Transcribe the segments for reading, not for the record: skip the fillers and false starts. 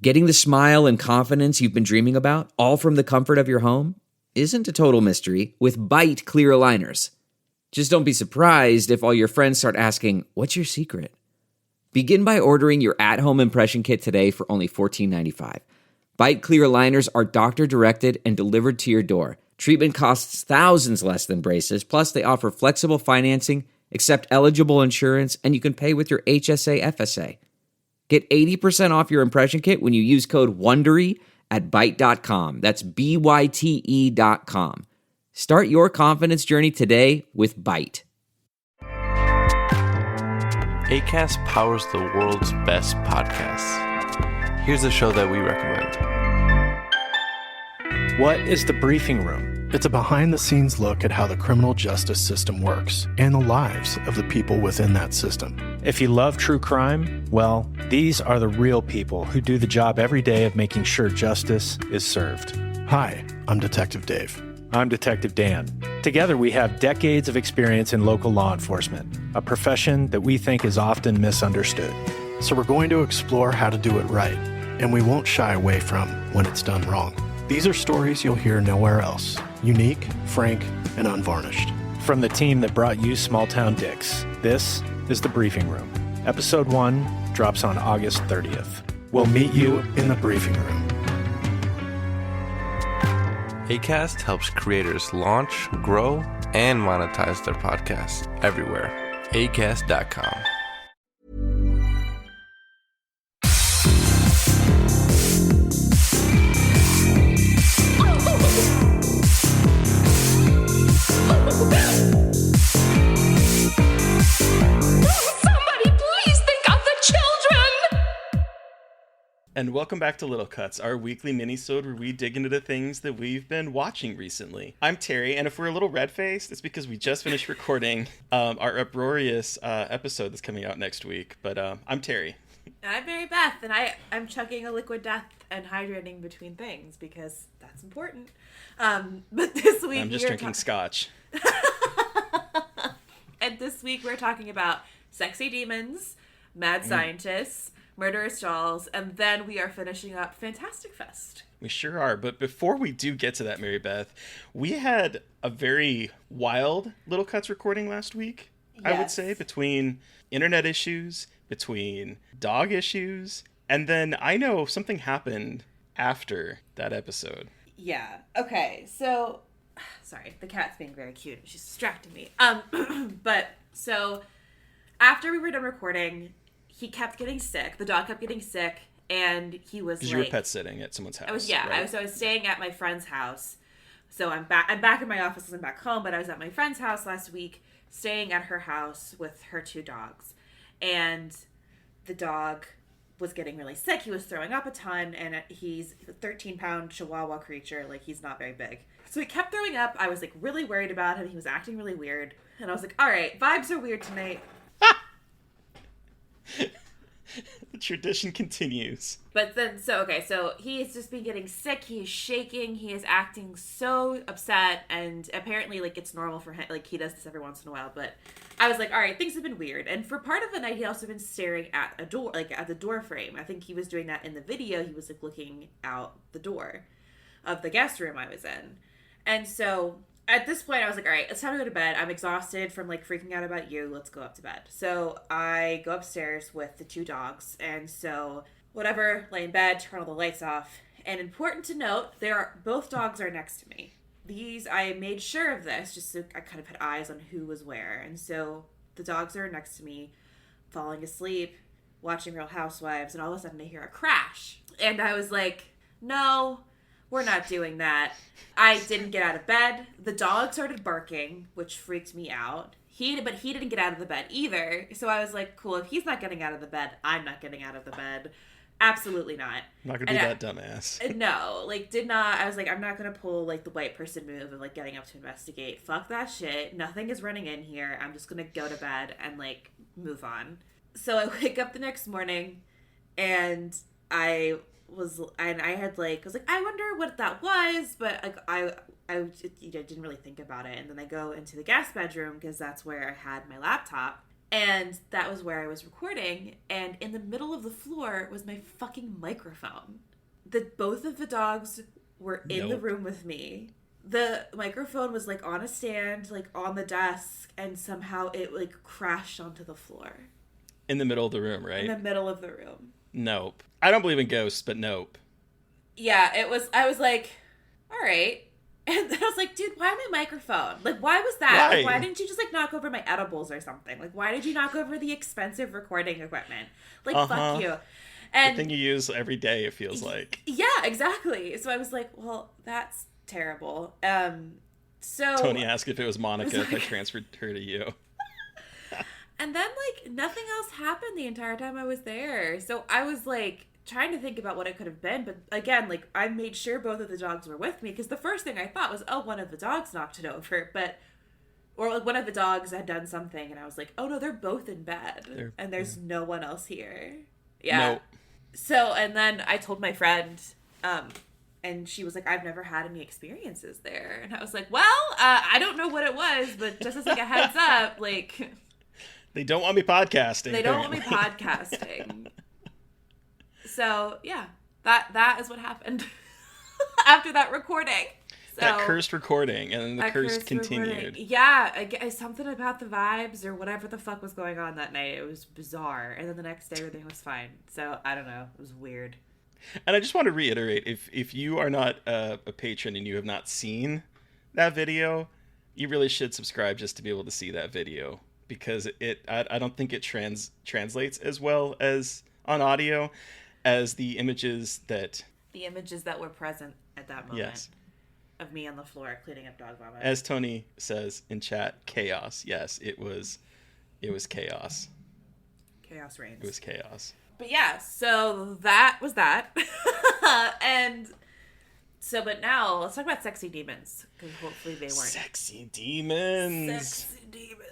Getting the smile and confidence you've been dreaming about, all from the comfort of your home, isn't a total mystery with Bite clear aligners. Just don't be surprised if all your friends start asking, "What's your secret?" Begin by ordering your at-home impression kit today for only $14.95. Bite clear aligners are doctor-directed and delivered to your door. Treatment costs thousands less than braces, plus they offer flexible financing, accept eligible insurance, and you can pay with your HSA FSA. Get 80% off your impression kit when you use code WONDERY at Byte.com. That's BYTE.com. Start your confidence journey today with Byte. Acast powers the world's best podcasts. Here's a show that we recommend. What is The Briefing Room? It's a behind-the-scenes look at how the criminal justice system works and the lives of the people within that system. If you love true crime, well, these are the real people who do the job every day of making sure justice is served. Hi, I'm Detective Dave. I'm Detective Dan. Together we have decades of experience in local law enforcement, a profession that we think is often misunderstood. So we're going to explore how to do it right, and we won't shy away from when it's done wrong. These are stories you'll hear nowhere else. Unique, frank, and unvarnished. From the team that brought you Small Town Dicks, this is The Briefing Room. Episode 1 drops on August 30th. We'll meet you in the briefing room. Acast helps creators launch, grow, and monetize their podcasts everywhere. Acast.com. And welcome back to Little Cuts, our weekly mini-sode where we dig into the things that we've been watching recently. I'm Terry, and if we're a little red-faced, it's because we just finished recording our uproarious episode that's coming out next week. But I'm Terry. I'm Mary Beth, and I'm chugging a liquid death and hydrating between things because that's important. But this week I'm just drinking scotch. And this week we're talking about sexy demons, mad scientists, murderous dolls, and then we are finishing up Fantastic Fest. We sure are. But before we do get to that, Mary Beth, we had a very wild Little Cuts recording last week, yes. I would say, between internet issues, between dog issues, and then I know something happened after that episode. Yeah. Okay. So, sorry, the cat's being very cute. She's distracting me. But so after we were done recording, he kept getting sick. The dog kept getting sick, and he was because you were pet sitting at someone's house. I was, yeah. Right? I was staying at my friend's house. So I'm back in my office. I'm back home, but I was at my friend's house last week, staying at her house with her two dogs, and the dog was getting really sick. He was throwing up a ton, and he's a 13-pound Chihuahua creature. Like, he's not very big. So he kept throwing up. I was like really worried about him. He was acting really weird, and I was like, all right, vibes are weird tonight. The tradition continues. But then, so he has just been getting sick. He is shaking. He is acting so upset, and apparently, like, it's normal for him. Like, he does this every once in a while. But I was like, all right, things have been weird. And for part of the night, he also been staring at a door, like at the door frame. I think he was doing that in the video. He was like looking out the door of the guest room I was in. And so at this point, I was like, all right, it's time to go to bed. I'm exhausted from, like, freaking out about you. Let's go up to bed. So I go upstairs with the two dogs. And so whatever, lay in bed, turn all the lights off. And important to note, both dogs are next to me. I made sure of this just so I kind of had eyes on who was where. And so the dogs are next to me, falling asleep, watching Real Housewives. And all of a sudden I hear a crash. And I was like, no, we're not doing that. I didn't get out of bed. The dog started barking, which freaked me out. But he didn't get out of the bed either. So I was like, cool, if he's not getting out of the bed, I'm not getting out of the bed. Absolutely not. I'm not gonna be that dumbass. No, like, did not. I was like, I'm not gonna pull, like, the white person move of, like, getting up to investigate. Fuck that shit. Nothing is running in here. I'm just gonna go to bed and, like, move on. So I wake up the next morning, and I was like, I wonder what that was, but, like, I didn't really think about it. And then I go into the guest bedroom because that's where I had my laptop, And that was where I was recording. And in the middle of the floor was my fucking microphone. Both of the dogs were in the room with me. The microphone was like on a stand, like on the desk, and somehow it like crashed onto the floor. In the middle of the room, right? In the middle of the room. Nope. I don't believe in ghosts, but nope. Yeah, I was like, all right. And then I was like, dude, why my microphone? Like, why was that? Why? Like, why didn't you just, like, knock over my edibles or something? Like, why did you knock over the expensive recording equipment? Like, fuck you. And the thing you use every day, it feels like. Yeah, exactly. So I was like, well, that's terrible. So Tony asked if it was Monica if I transferred her to you. And then, like, nothing else happened the entire time I was there. So I was, like, trying to think about what it could have been. But, again, like, I made sure both of the dogs were with me. Because the first thing I thought was, oh, one of the dogs knocked it over. Or, like, one of the dogs had done something. And I was like, oh, no, they're both in bed. And there's no one else here. Yeah. Nope. So, and then I told my friend, and she was like, I've never had any experiences there. And I was like, well, I don't know what it was, but just as, like, a heads up, like... They don't want me podcasting. They don't want me podcasting. So, yeah, that is what happened after that recording. So, that cursed recording, and then the curse continued. Recording. Yeah, something about the vibes or whatever the fuck was going on that night. It was bizarre. And then the next day, everything was fine. So, I don't know. It was weird. And I just want to reiterate, if you are not a patron and you have not seen that video, you really should subscribe just to be able to see that video. Because I don't think it translates as well as on audio as the images that were present at that moment. Yes. Of me on the floor cleaning up dog vomit. As Tony says in chat, chaos. Yes, it was chaos. Chaos reigns. It was chaos. But yeah, so that was that. And so, but now let's talk about sexy demons, because hopefully they weren't. Sexy demons. Sexy demons.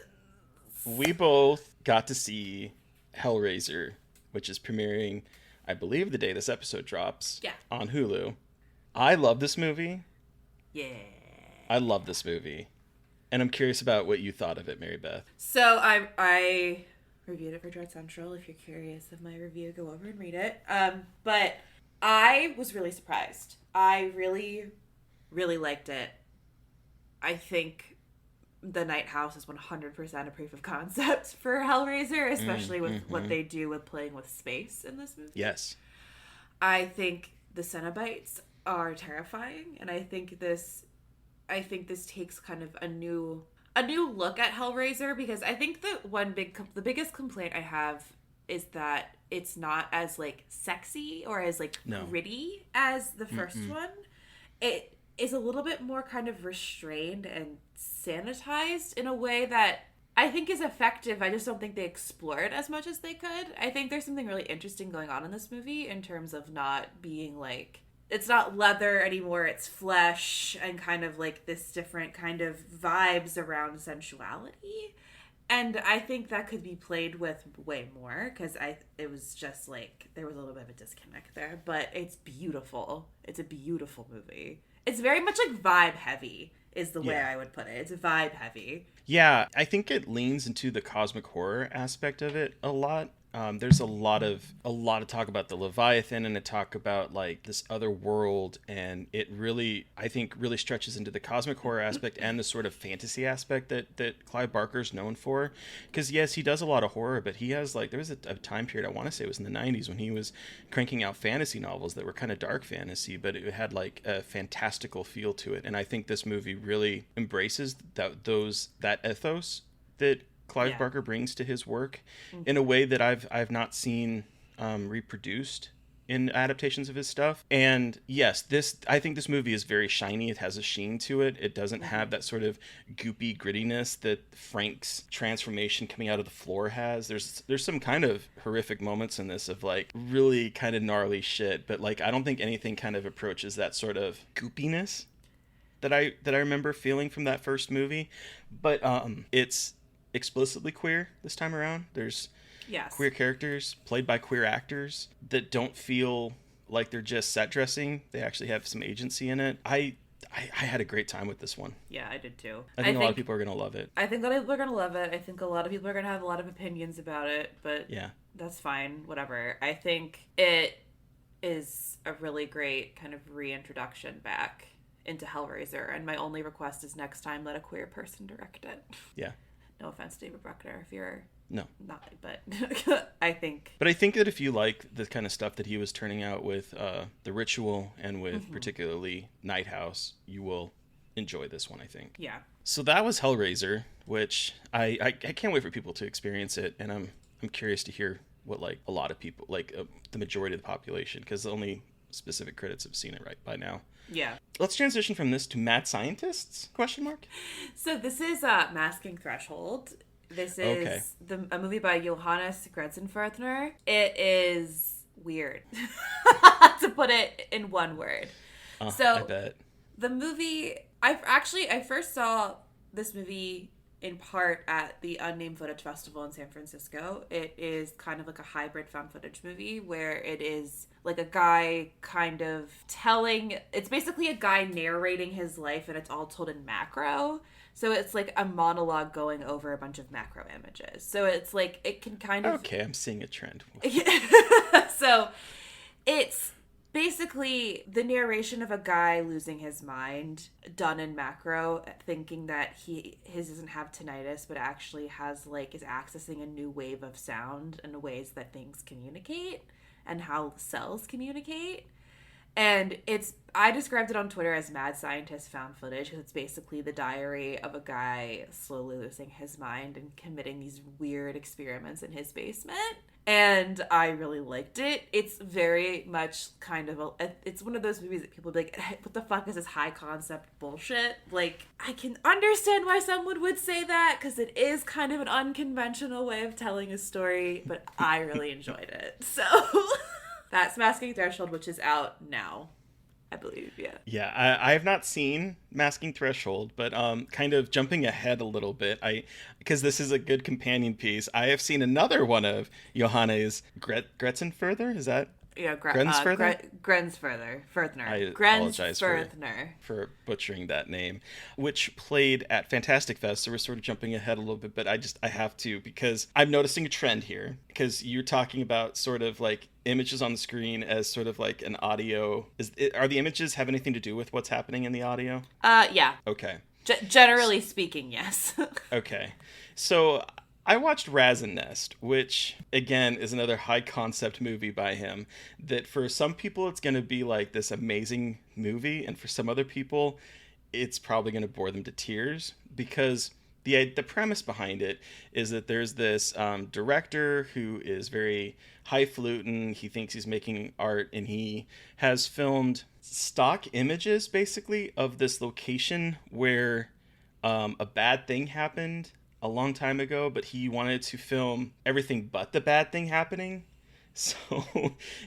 We both got to see HELLRAISER, which is premiering, I believe, the day this episode drops. Yeah. On Hulu. I love this movie. Yeah. I love this movie. And I'm curious about what you thought of it, Mary Beth. So I reviewed it for Dread Central. If you're curious of my review, go over and read it. But I was really surprised. I really, really liked it. I think The Night House is 100% a proof of concept for HELLRAISER, especially with what they do with playing with space in this movie. Yes. I think the Cenobites are terrifying, and I think this takes kind of a new look at HELLRAISER, because I think the biggest complaint I have is that it's not as like sexy or as like gritty as the first one. It is a little bit more kind of restrained and sanitized in a way that I think is effective. I just don't think they explore it as much as they could. I think there's something really interesting going on in this movie in terms of not being like, it's not leather anymore, it's flesh, and kind of like this different kind of vibes around sensuality. And I think that could be played with way more, because it was just like, there was a little bit of a disconnect there, but it's beautiful. It's a beautiful movie. It's very much like vibe heavy is the way I would put it. It's vibe heavy. Yeah, I think it leans into the cosmic horror aspect of it a lot. There's a lot of talk about the Leviathan and a talk about like this other world, and it really, I think, really stretches into the cosmic horror aspect and the sort of fantasy aspect that Clive Barker's known for. Because yes, he does a lot of horror, but he has like, there was a time period, I want to say it was in the 90s, when he was cranking out fantasy novels that were kind of dark fantasy, but it had like a fantastical feel to it. And I think this movie really embraces that ethos that Clive Barker brings to his work in a way that I've not seen reproduced in adaptations of his stuff. And yes, I think this movie is very shiny. It has a sheen to it. It doesn't have that sort of goopy grittiness that Frank's transformation coming out of the floor has. There's some kind of horrific moments in this of like really kind of gnarly shit, but like I don't think anything kind of approaches that sort of goopiness that I remember feeling from that first movie. But it's explicitly queer this time around. There's queer characters played by queer actors that don't feel like they're just set dressing. They actually have some agency in it. I I had a great time with this one. Yeah, I did too. I think a lot of people are going to love it. I think a lot of people are going to love it. I think a lot of people are going to have a lot of opinions about it, but yeah, that's fine. Whatever. I think it is a really great kind of reintroduction back into Hellraiser, and my only request is next time let a queer person direct it. Yeah. No offense, David Bruckner, if you're no not, but I think that if you like the kind of stuff that he was turning out with The Ritual and with particularly Night House, you will enjoy this one, I think. Yeah. So that was Hellraiser, which I can't wait for people to experience it, and I'm curious to hear what like a lot of people, like the majority of the population, because only specific critics have seen it right by now. Yeah. Let's transition from this to Mad Scientists? ? So this is Masking Threshold. This is a movie by Johannes Gretzenfurthner. It is weird, to put it in one word. So I bet. The movie, I first saw this movie in part at the Unnamed Footage Festival in San Francisco. It is kind of like a hybrid found footage movie where it is like a guy kind of it's basically a guy narrating his life, and it's all told in macro. So it's like a monologue going over a bunch of macro images. So it's like, it can kind of... Okay, I'm seeing a trend. So it's basically the narration of a guy losing his mind done in macro, thinking that his doesn't have tinnitus, but actually has like, is accessing a new wave of sound and the ways that things communicate and how cells communicate. And I described it on Twitter as Mad Scientist found footage, because it's basically the diary of a guy slowly losing his mind and committing these weird experiments in his basement. And I really liked it. It's very much kind of it's one of those movies that people be like, what the fuck is this high concept bullshit? Like, I can understand why someone would say that, because it is kind of an unconventional way of telling a story, but I really enjoyed it. So... That's Masking Threshold, which is out now, I believe, yeah. Yeah, I have not seen Masking Threshold, but kind of jumping ahead a little bit, because this is a good companion piece, I have seen another one of Johannes Gretzenfurthner, is that? Yeah, Gretzenfurthner? Furthner. I apologize for butchering that name, which played at Fantastic Fest, so we're sort of jumping ahead a little bit, but I have to, because I'm noticing a trend here, because you're talking about sort of like images on the screen as sort of like an audio. Are the images have anything to do with what's happening in the audio? Yeah. Okay. Generally speaking, yes. Okay. So I watched RAZZENNEST, which, again, is another high-concept movie by him, that for some people it's going to be like this amazing movie, and for some other people it's probably going to bore them to tears, because the premise behind it is that there's this director who is very highfalutin. He thinks he's making art, and he has filmed stock images, basically, of this location where a bad thing happened a long time ago, but he wanted to film everything but the bad thing happening. So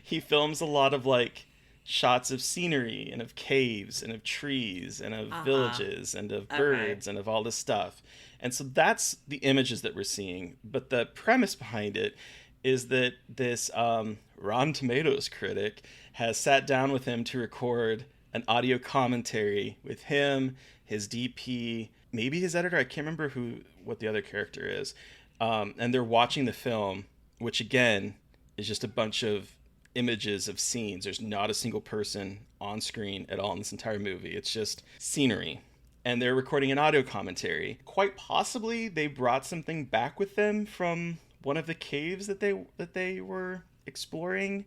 he films a lot of like shots of scenery and of caves and of trees and of villages and of birds and of all this stuff. And so that's the images that we're seeing. But the premise behind it is that this Rotten Tomatoes critic has sat down with him to record an audio commentary with him, his DP, maybe his editor. I can't remember what the other character is. And they're watching the film, which again is just a bunch of images of scenes. There's not a single person on screen at all in this entire movie. It's just scenery. And they're recording an audio commentary. Quite possibly they brought something back with them from one of the caves that they were exploring.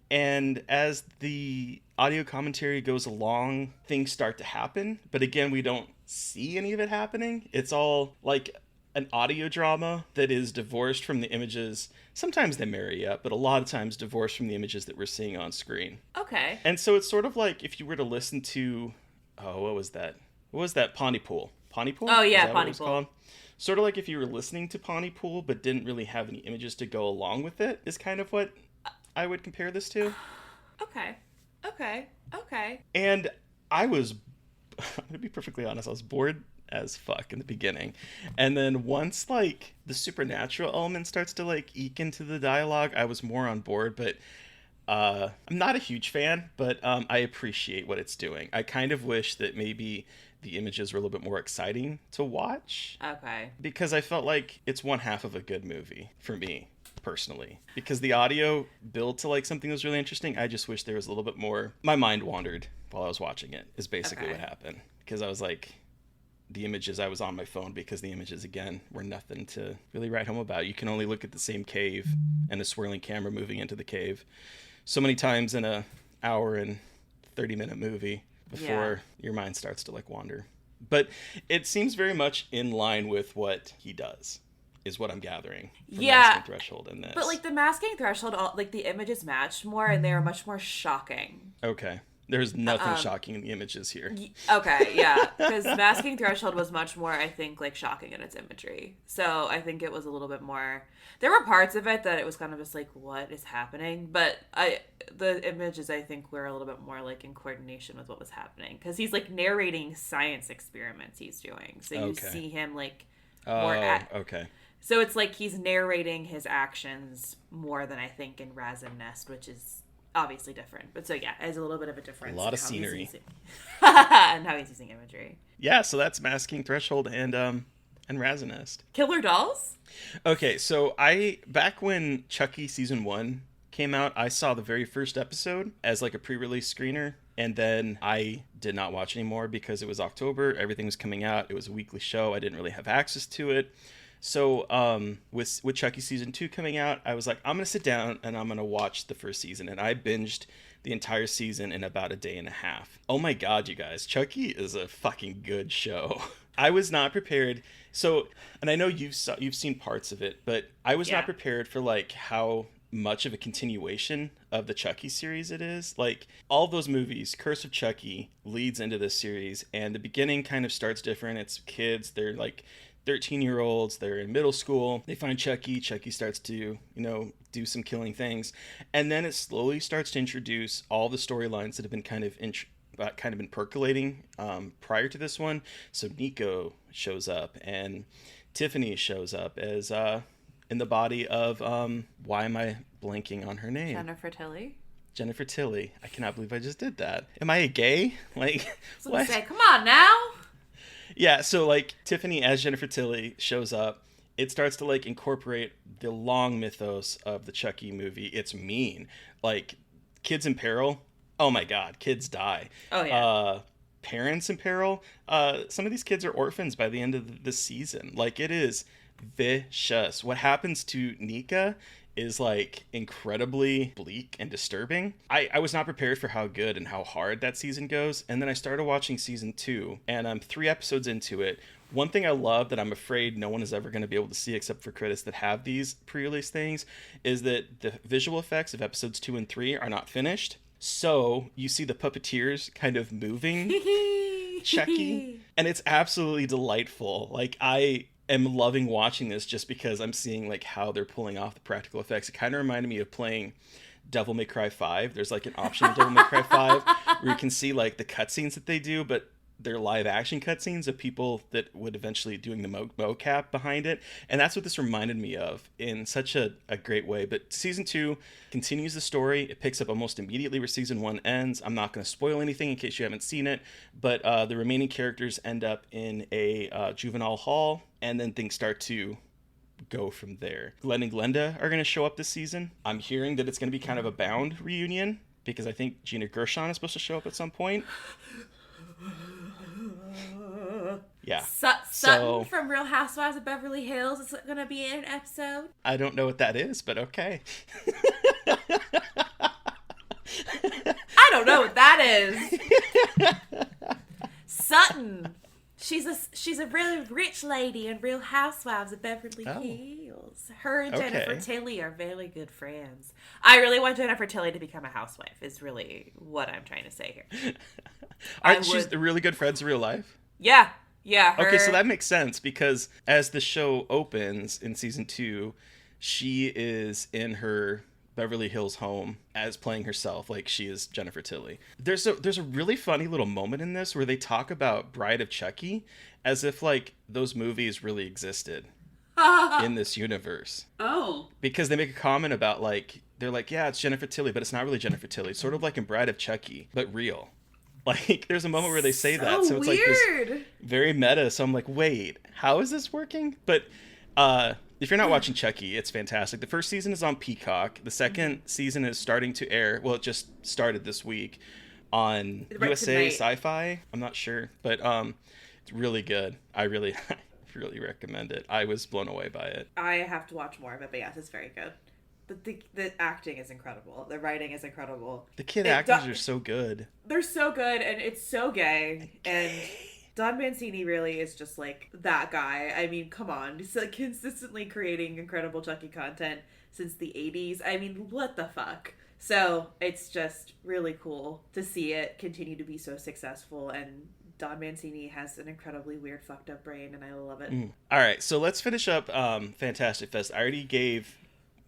And as the audio commentary goes along, things start to happen. But again, we don't see any of it happening. It's all like an audio drama that is divorced from the images. Sometimes they marry up, but a lot of times divorced from the images that we're seeing on screen. Okay. And so it's sort of like if you were to listen to, what was that? What was that? Pontypool. Pontypool? Oh, yeah, Pontypool. Sort of like if you were listening to Pontypool, but didn't really have any images to go along with it, is kind of what I would compare this to. Okay. And I'm going to be perfectly honest, I was bored as fuck in the beginning. And then once, like, the supernatural element starts to, like, eke into the dialogue, I was more on board. But I'm not a huge fan, but I appreciate what it's doing. I kind of wish that maybe the images were a little bit more exciting to watch. Okay. Because I felt like it's one half of a good movie for me, personally. Because the audio built to like something that was really interesting. I just wish there was a little bit more. My mind wandered while I was watching it, is basically what happened. Because I was like, the images, I was on my phone because the images, again, were nothing to really write home about. You can only look at the same cave and a swirling camera moving into the cave so many times in a hour and 30-minute movie before your mind starts to like wander. But it seems very much in line with what he does, is what I'm gathering from Masking Threshold in this. But like the Masking Threshold, like the images matched more and they are much more shocking. Okay. There's nothing shocking in the images here. Okay, yeah. Because Masking Threshold was much more, I think, like shocking in its imagery. So I think it was a little bit more. There were parts of it that it was kind of just like, what is happening? But the images, I think, were a little bit more like in coordination with what was happening. Because he's like narrating science experiments he's doing. So you see him like more okay. So it's like he's narrating his actions more than I think in RAZZENNEST, which is obviously different. But so yeah, there's a little bit of a difference. A lot of scenery. And how he's using imagery. Yeah, so that's Masking Threshold and RAZZENNEST. Killer Dolls? Okay, so back when Chucky season 1 came out, I saw the very first episode as like a pre-release screener, and then I did not watch anymore because it was October, everything was coming out, it was a weekly show, I didn't really have access to it. So with Chucky season 2 coming out, I was like, I'm gonna sit down and I'm gonna watch the first season, and I binged the entire season in about a day and a half. Oh my god, you guys, Chucky is a fucking good show. I was not prepared. So, and I know you've seen parts of it, but I was not prepared for like how much of a continuation of the Chucky series it is. Like all those movies, Curse of Chucky leads into this series, and the beginning kind of starts different. It's kids, they're like 13-year-olds, they're in middle school, they find Chucky starts to, do some killing things, and then it slowly starts to introduce all the storylines that have been kind of been percolating prior to this one. So Nico shows up, and Tiffany shows up as in the body of why am I blanking on her name? Jennifer Tilly. I cannot believe I just did that. Am I a gay? Like, what? Say, come on now. Yeah, so like Tiffany as Jennifer Tilly shows up. It starts to like incorporate the long mythos of the Chucky movie. It's mean. Like kids in peril. Oh my god, kids die. Oh yeah. Parents in peril. Some of these kids are orphans by the end of the season. Like it is vicious. What happens to Nika is like incredibly bleak and disturbing. I was not prepared for how good and how hard that season goes. And then I started watching season 2, and I'm 3 episodes into it. One thing I love that I'm afraid no one is ever going to be able to see except for critics that have these pre-release things is that the visual effects of episodes 2 and 3 are not finished. So you see the puppeteers kind of moving Chucky, and it's absolutely delightful. Like I am loving watching this just because I'm seeing like how they're pulling off the practical effects. It kind of reminded me of playing Devil May Cry 5. There's like an option in Devil May Cry 5 where you can see like the cutscenes that they do, but they're live action cutscenes of people that would eventually doing the mocap behind it. And that's what this reminded me of in such a great way. But season 2 continues the story. It picks up almost immediately where season 1 ends. I'm not going to spoil anything in case you haven't seen it, but the remaining characters end up in a juvenile hall, and then things start to go from there. Glenn and Glenda are going to show up this season. I'm hearing that it's going to be kind of a Bound reunion because I think Gina Gershon is supposed to show up at some point. Yeah. Sutton from Real Housewives of Beverly Hills is going to be in an episode. I don't know what that is, but okay. I don't know what that is. Sutton. She's a really rich lady in Real Housewives of Beverly Hills. Her and Jennifer Tilly are very good friends. I really want Jennifer Tilly to become a housewife is really what I'm trying to say here. She's really good friends in real life? Yeah. Yeah. Okay, so that makes sense because as the show opens in season 2, she is in her Beverly Hills home as playing herself, like she is Jennifer Tilly. There's a really funny little moment in this where they talk about Bride of Chucky as if like those movies really existed. in this universe. Oh. Because they make a comment about, like, they're like, yeah, it's Jennifer Tilly, but it's not really Jennifer Tilly. It's sort of like in Bride of Chucky, but real. Like, there's a moment where they say that. So it's weird. Like this very meta. So I'm like, wait, how is this working? But if you're not watching Chucky, it's fantastic. The first season is on Peacock. The second season is starting to air. Well, it just started this week on USA tonight. Sci-Fi. I'm not sure, but it's really good. I really recommend it. I was blown away by it. I have to watch more of it, but yes, it's very good. But the acting is incredible. The writing is incredible. The kid actors are so good. They're so good, and it's so gay. And Don Mancini really is just like that guy. I mean, come on. He's like consistently creating incredible Chucky content since the 80s. I mean, what the fuck? So it's just really cool to see it continue to be so successful, and Don Mancini has an incredibly weird, fucked up brain, and I love it. All right, so let's finish up Fantastic Fest. I already gave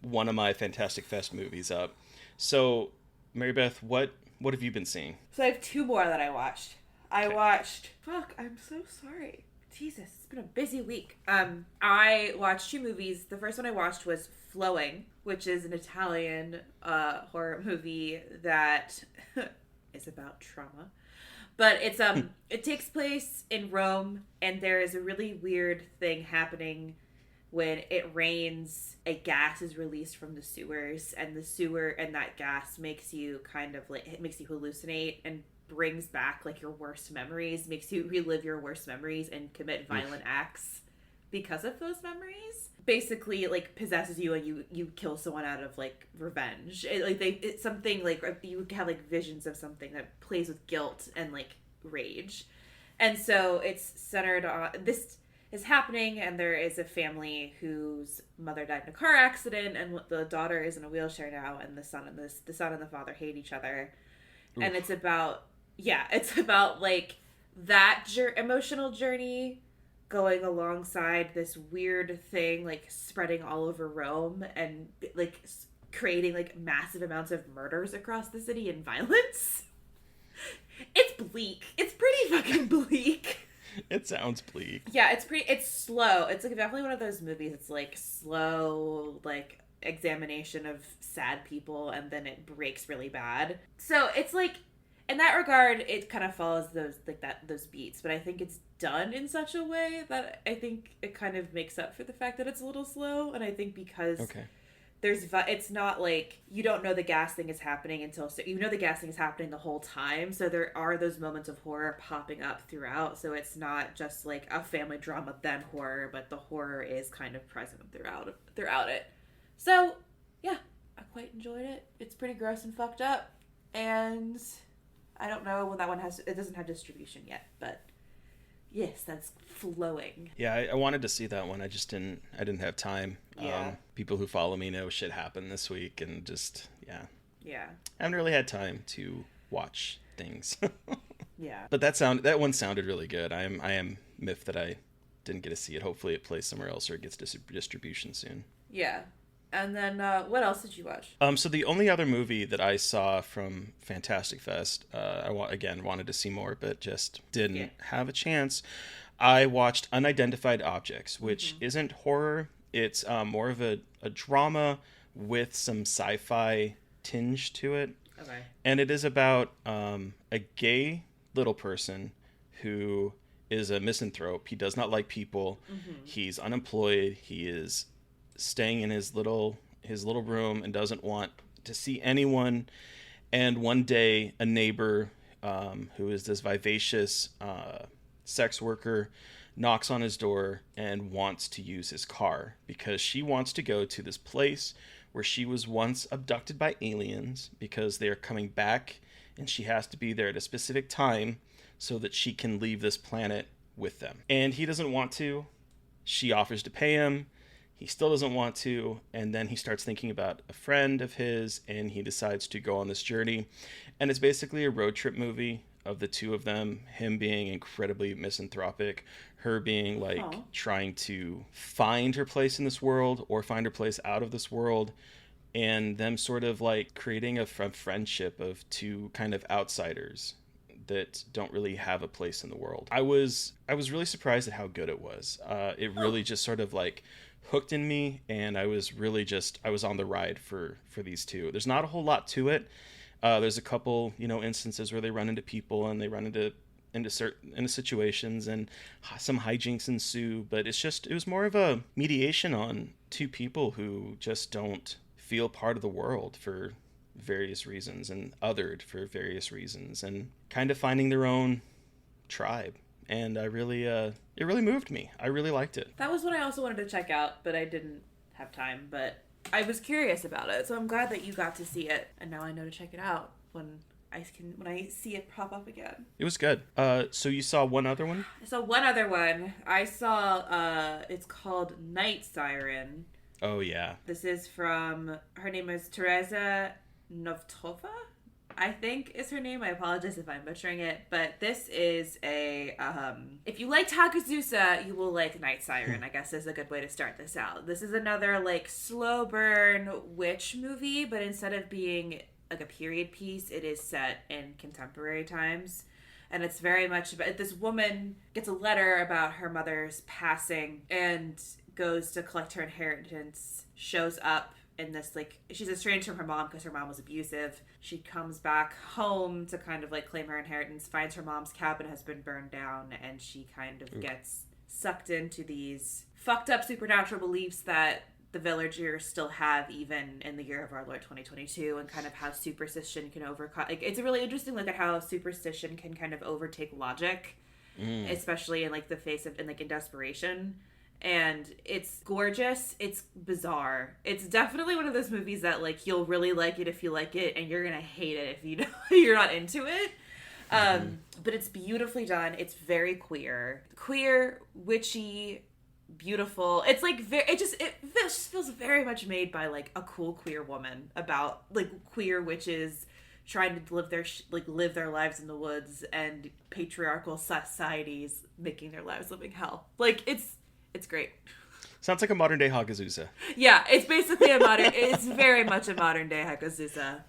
one of my Fantastic Fest movies up. So, Mary Beth, what have you been seeing? So I have two more that I watched. Fuck, I'm so sorry. Jesus, it's been a busy week. I watched two movies. The first one I watched was Flowing, which is an Italian horror movie that is about trauma. But it's it takes place in Rome, and there is a really weird thing happening when it rains. A gas is released from the sewers, and that gas makes you kind of like, it makes you hallucinate and brings back like your worst memories, makes you relive your worst memories and commit violent acts because of those memories. Basically, it like possesses you, and you kill someone out of like revenge. It's something like you have like visions of something that plays with guilt and like rage, and so it's centered on this is happening, and there is a family whose mother died in a car accident, and the daughter is in a wheelchair now, and the son and the father hate each other. Oof. And it's about like that emotional journey going alongside this weird thing like spreading all over Rome and like creating like massive amounts of murders across the city and violence. It's bleak. It's pretty fucking bleak. It sounds bleak. Yeah, it's slow. It's like definitely one of those movies. It's like slow, like examination of sad people, and then it breaks really bad. So it's like, in that regard, it kind of follows those beats, but I think it's done in such a way that I think it kind of makes up for the fact that it's a little slow. And I think because it's not like you don't know the gas thing is happening you know the gas thing is happening the whole time. So there are those moments of horror popping up throughout. So it's not just like a family drama then horror, but the horror is kind of present throughout it. So yeah, I quite enjoyed it. It's pretty gross and fucked up, and I don't know when that one it doesn't have distribution yet, but yes, that's Flowing. Yeah, I wanted to see that one. I didn't have time. Yeah. People who follow me know shit happened this week, and just, yeah. Yeah. I haven't really had time to watch things. Yeah. But that one sounded really good. I am miffed that I didn't get to see it. Hopefully it plays somewhere else or it gets distribution soon. Yeah. And then what else did you watch? So the only other movie that I saw from Fantastic Fest, I wanted to see more, but just didn't have a chance. I watched Unidentified Objects, which isn't horror. It's more of a drama with some sci-fi tinge to it. Okay. And it is about a gay little person who is a misanthrope. He does not like people. He's unemployed. He is staying in his little room and doesn't want to see anyone. And one day a neighbor who is this vivacious sex worker knocks on his door and wants to use his car because she wants to go to this place where she was once abducted by aliens because they are coming back, and she has to be there at a specific time so that she can leave this planet with them. And he doesn't want to. She offers to pay him. He still doesn't want to, and then he starts thinking about a friend of his, and he decides to go on this journey. And it's basically a road trip movie of the two of them, him being incredibly misanthropic, her being like trying to find her place in this world or find her place out of this world, and them sort of like creating a friendship of two kind of outsiders that don't really have a place in the world. I was really surprised at how good it was. It really just sort of like hooked in me, and I was really I was on the ride for these two. There's not a whole lot to it. There's a couple, instances where they run into people and they run into situations, and some hijinks ensue, but it was more of a mediation on two people who just don't feel part of the world for various reasons, and othered for various reasons, and kind of finding their own tribe. And it really moved me. I really liked it. That was what I also wanted to check out, but I didn't have time, but I was curious about it, so I'm glad that you got to see it, and now I know to check it out when I see it pop up again. It was good. So you saw one other one? I saw one other one. I saw, it's called NIGHTSIREN. Oh, yeah. This is from, her name is Teresa Novtova, I think is her name. I apologize if I'm butchering it, but this is a, if you liked Hakuzusa, you will like NIGHTSIREN, I guess is a good way to start this out. This is another, slow burn witch movie, but instead of being a period piece, it is set in contemporary times. And it's very much about, this woman gets a letter about her mother's passing and goes to collect her inheritance, shows up in this, she's estranged from her mom because her mom was abusive. She comes back home to kind of claim her inheritance, finds her mom's cabin has been burned down, and she kind of gets sucked into these fucked up supernatural beliefs that the villagers still have even in the year of our Lord 2022, and kind of how superstition can overcome. It's a really interesting look at how superstition can kind of overtake logic, especially in the face of in desperation. And it's gorgeous. It's bizarre. It's definitely one of those movies that you'll really like it if you like it, and you're gonna hate it if you're not into it. But it's beautifully done. It's very queer, witchy, beautiful. It's it feels very much made by a cool queer woman about queer witches trying to live their lives in the woods, and patriarchal societies making their lives living hell. It's great. Sounds like a modern day Hakuzusa. Yeah, it's basically it's very much a modern day Hakuzusa.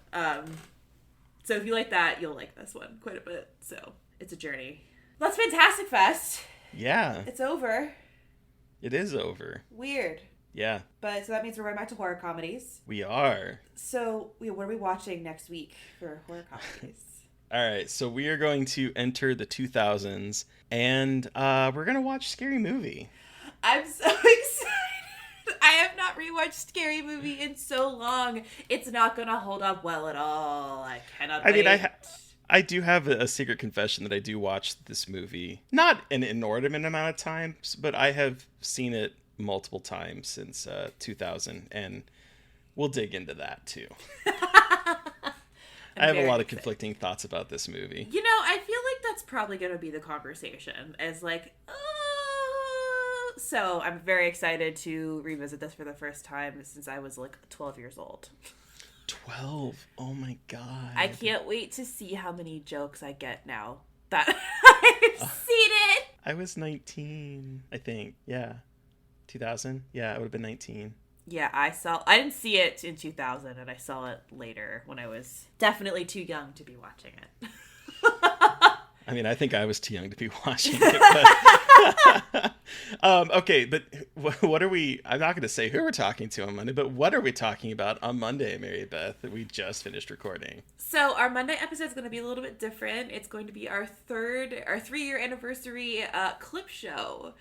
So if you like that, you'll like this one quite a bit. So it's a journey. That's Fantastic Fest. Yeah. It's over. It is over. Weird. Yeah. But so that means we're going back to horror comedies. We are. So what are we watching next week for horror comedies? All right, so we are going to enter the 2000s, and we're going to watch Scary Movie. I'm so excited. I have not rewatched Scary Movie in so long. It's not going to hold up well at all. I cannot wait. I mean, I do have a secret confession that I do watch this movie. Not an inordinate amount of times, but I have seen it multiple times since 2000, and we'll dig into that too. I have a lot of conflicting thoughts about this movie. I feel like that's probably going to be the conversation. As so I'm very excited to revisit this for the first time since I was 12 years old. 12? Oh my god. I can't wait to see how many jokes I get now that I've seen it. I was 19, I think. Yeah. 2000? Yeah, I would have been 19. Yeah, I didn't see it in 2000, and I saw it later when I was definitely too young to be watching it. I mean, I think I was too young to be watching it. But okay, but what are we... I'm not going to say who we're talking to on Monday, but what are we talking about on Monday, Mary Beth, that we just finished recording? So our Monday episode is going to be a little bit different. It's going to be our 3-year anniversary clip show.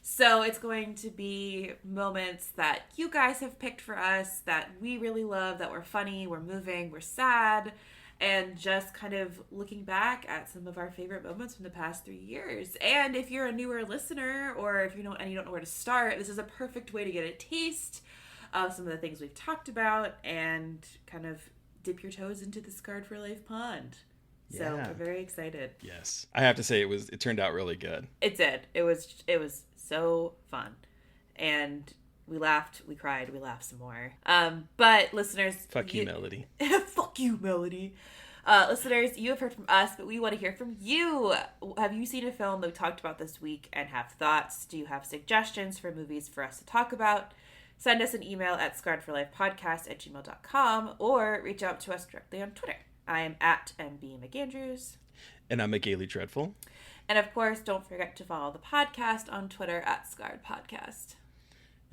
So it's going to be moments that you guys have picked for us that we really love, that were funny, we're moving, we're sad, and just kind of looking back at some of our favorite moments from the past 3 years. And if you're a newer listener, or if you don't know where to start, this is a perfect way to get a taste of some of the things we've talked about and kind of dip your toes into the Scarred for Life pond. So Yeah. we're very excited. Yes. I have to say it turned out really good. It did. It was so fun. And we laughed, we cried, we laughed some more. But listeners... Fuck you, Melody. Fuck you, Melody. Listeners, you have heard from us, but we want to hear from you. Have you seen a film that we talked about this week and have thoughts? Do you have suggestions for movies for us to talk about? Send us an email at scarredforlifepodcast@gmail.com or reach out to us directly on Twitter. I am at MB McAndrews. And I'm a Gaily Dreadful. And of course, don't forget to follow the podcast on Twitter at Scarred Podcast.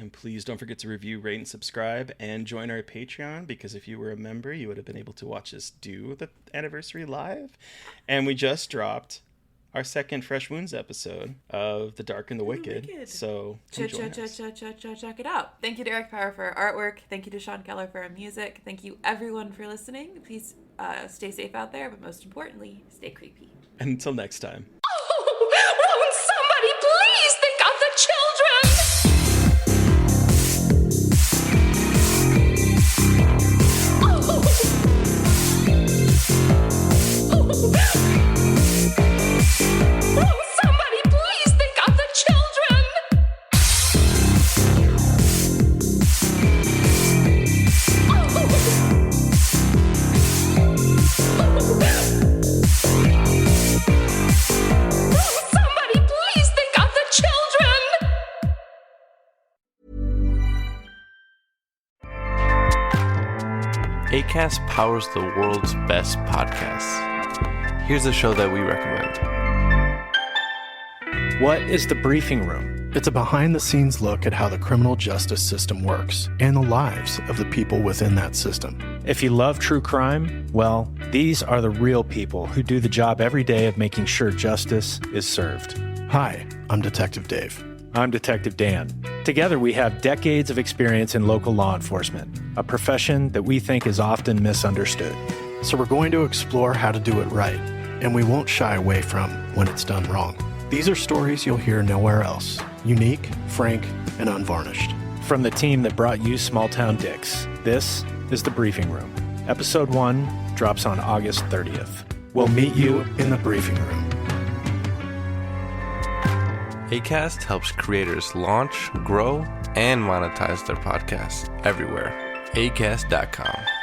And please don't forget to review, rate, and subscribe, and join our Patreon, because if you were a member, you would have been able to watch us do the anniversary live. And we just dropped our second Fresh Wounds episode of The Dark and the Wicked. So check it out. Thank you to Eric Power for our artwork. Thank you to Sean Keller for our music. Thank you everyone for listening. Please stay safe out there, but most importantly, stay creepy. And until next time. Won't somebody please think of the children? Won't somebody please think of the children? Somebody please think of the children! Acast powers the world's best podcasts. Here's a show that we recommend. What is the briefing room? It's a behind-the-scenes look at how the criminal justice system works and the lives of the people within that system. If you love true crime, well, these are the real people who do the job every day of making sure justice is served. Hi, I'm Detective Dave. I'm Detective Dan. Together, we have decades of experience in local law enforcement, a profession that we think is often misunderstood. So we're going to explore how to do it right, and we won't shy away from when it's done wrong. These are stories you'll hear nowhere else. Unique, frank, and unvarnished. From the team that brought you Small Town Dicks, this is The Briefing Room. Episode 1 drops on August 30th. We'll meet you in the briefing room. Acast helps creators launch, grow, and monetize their podcasts everywhere. Acast.com.